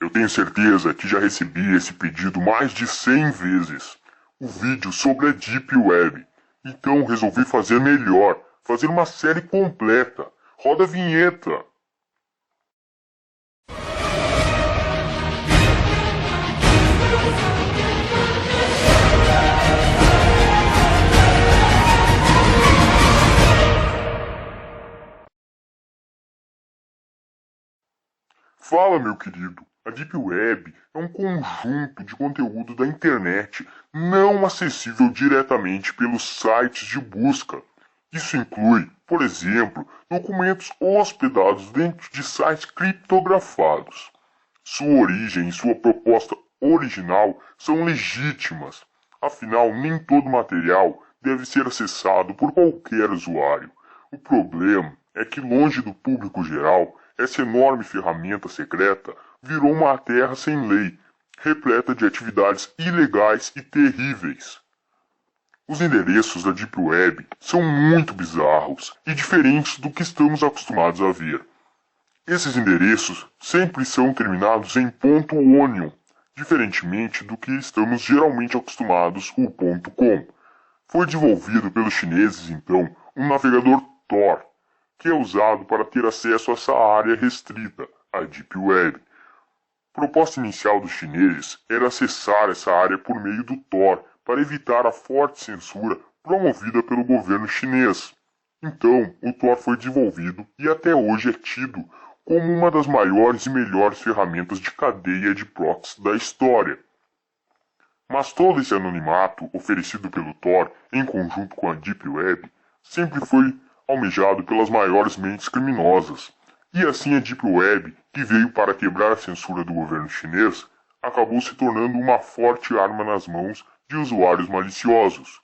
Eu tenho certeza que já recebi esse pedido mais de 100 vezes. O vídeo sobre a Deep Web. Então resolvi fazer melhor, fazer uma série completa. Roda a vinheta. Fala, meu querido. A Deep Web é um conjunto de conteúdo da internet não acessível diretamente pelos sites de busca. Isso inclui, por exemplo, documentos hospedados dentro de sites criptografados. Sua origem e sua proposta original são legítimas. Afinal, nem todo material deve ser acessado por qualquer usuário. O problema é que, longe do público geral, essa enorme ferramenta secreta virou uma terra sem lei, repleta de atividades ilegais e terríveis. Os endereços da Deep Web são muito bizarros e diferentes do que estamos acostumados a ver. Esses endereços sempre são terminados em .onion, diferentemente do que estamos geralmente acostumados o .com. Foi desenvolvido pelos chineses, então, um navegador Tor, que é usado para ter acesso a essa área restrita, a Deep Web. A proposta inicial dos chineses era acessar essa área por meio do Tor, para evitar a forte censura promovida pelo governo chinês. Então, o Tor foi desenvolvido e até hoje é tido como uma das maiores e melhores ferramentas de cadeia de proxies da história. Mas todo esse anonimato oferecido pelo Tor, em conjunto com a Deep Web, sempre foi almejado pelas maiores mentes criminosas. E assim a Deep Web, que veio para quebrar a censura do governo chinês, acabou se tornando uma forte arma nas mãos de usuários maliciosos.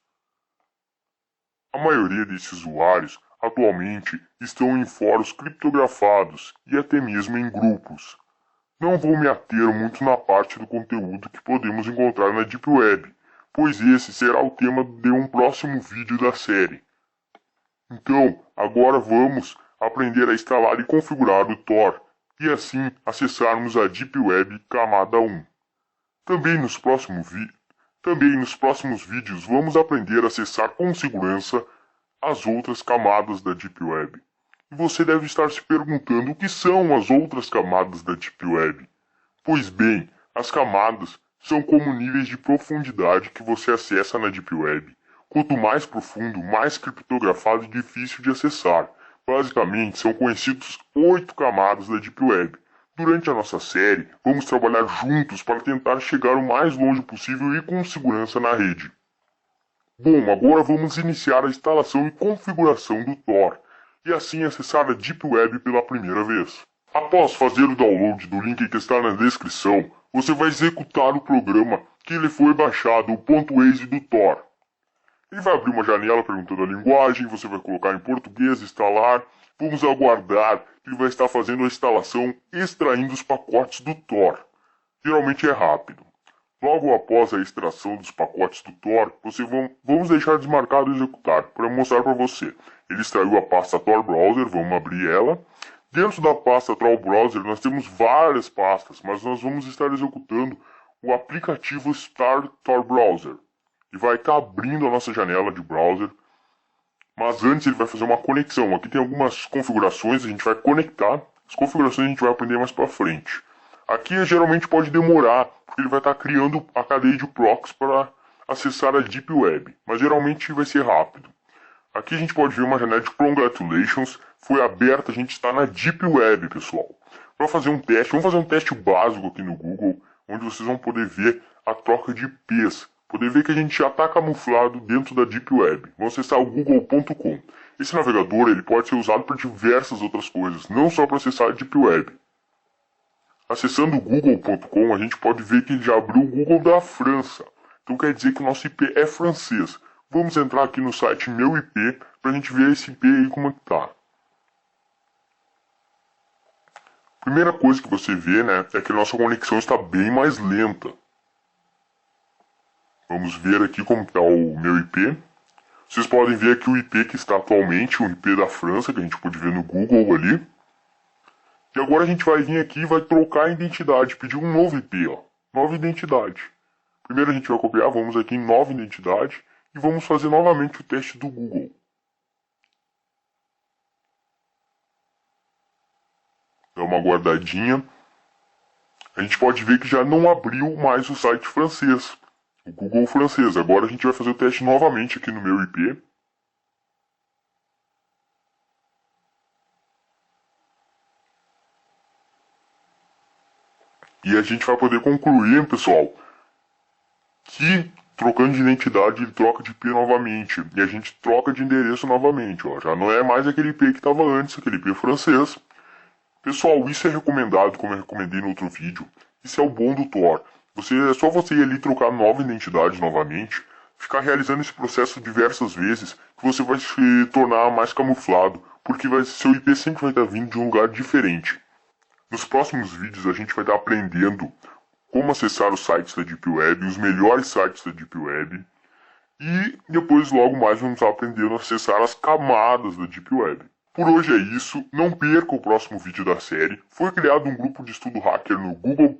A maioria desses usuários atualmente estão em fóruns criptografados e até mesmo em grupos. Não vou me ater muito na parte do conteúdo que podemos encontrar na Deep Web, pois esse será o tema de um próximo vídeo da série. Então, agora vamos aprender a instalar e configurar o Tor, e assim acessarmos a Deep Web camada 1. Também nos próximos vídeos vamos aprender a acessar com segurança as outras camadas da Deep Web. E você deve estar se perguntando o que são as outras camadas da Deep Web. Pois bem, as camadas são como níveis de profundidade que você acessa na Deep Web. Quanto mais profundo, mais criptografado e difícil de acessar. Basicamente, são conhecidos 8 camadas da Deep Web. Durante a nossa série, vamos trabalhar juntos para tentar chegar o mais longe possível e com segurança na rede. Bom, agora vamos iniciar a instalação e configuração do Tor, e assim acessar a Deep Web pela primeira vez. Após fazer o download do link que está na descrição, você vai executar o programa que lhe foi baixado, o .exe do Tor. Ele vai abrir uma janela perguntando a linguagem, você vai colocar em português, instalar. Vamos aguardar que ele vai estar fazendo a instalação, extraindo os pacotes do Tor. Geralmente é rápido. Logo após a extração dos pacotes do Tor, vamos deixar desmarcado executar, para mostrar para você. Ele extraiu a pasta Tor Browser, vamos abrir ela. Dentro da pasta Tor Browser nós temos várias pastas, mas nós vamos estar executando o aplicativo Start Tor Browser. E vai estar abrindo a nossa janela de browser. Mas antes ele vai fazer uma conexão. Aqui tem algumas configurações, a gente vai conectar. As configurações a gente vai aprender mais para frente. Aqui geralmente pode demorar, porque ele vai estar criando a cadeia de proxies para acessar a Deep Web. Mas geralmente vai ser rápido. Aqui a gente pode ver uma janela de Congratulations. Foi aberta, a gente está na Deep Web, pessoal. Para fazer um teste, vamos fazer um teste básico aqui no Google, onde vocês vão poder ver a troca de IPs. Poder ver que a gente já está camuflado dentro da Deep Web. Vamos acessar o google.com. Esse navegador ele pode ser usado para diversas outras coisas, não só para acessar a Deep Web. Acessando o google.com, a gente pode ver que ele já abriu o Google da França. Então quer dizer que o nosso IP é francês. Vamos entrar aqui no site Meu IP para a gente ver esse IP aí como é que tá. Primeira coisa que você vê, né, é que a nossa conexão está bem mais lenta. Vamos ver aqui como está o meu IP. Vocês podem ver aqui o IP que está atualmente, o IP da França, que a gente pode ver no Google ali. E agora a gente vai vir aqui e vai trocar a identidade, pedir um novo IP, ó. Nova identidade. Primeiro a gente vai copiar, vamos aqui em nova identidade e vamos fazer novamente o teste do Google. Dá uma guardadinha. A gente pode ver que já não abriu mais o site francês, o Google francês. Agora a gente vai fazer o teste novamente aqui no meu IP. E a gente vai poder concluir, pessoal, que trocando de identidade ele troca de IP novamente. E a gente troca de endereço novamente. Ó. Já não é mais aquele IP que estava antes, aquele IP francês. Pessoal, isso é recomendado, como eu recomendei no outro vídeo. Isso é o bom do Tor. É só você ir ali trocar nova identidade novamente, ficar realizando esse processo diversas vezes, que você vai se tornar mais camuflado, porque seu IP sempre vai estar vindo de um lugar diferente. Nos próximos vídeos a gente vai estar aprendendo como acessar os sites da Deep Web, os melhores sites da Deep Web, e depois logo mais vamos estar aprendendo a acessar as camadas da Deep Web. Por hoje é isso, não perca o próximo vídeo da série. Foi criado um grupo de estudo hacker no Google+,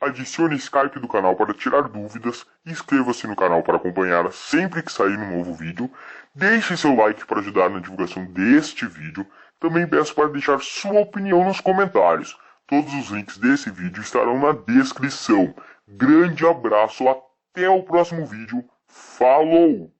adicione o Skype do canal para tirar dúvidas, inscreva-se no canal para acompanhar sempre que sair um novo vídeo, deixe seu like para ajudar na divulgação deste vídeo, também peço para deixar sua opinião nos comentários. Todos os links desse vídeo estarão na descrição. Grande abraço, até o próximo vídeo, falou!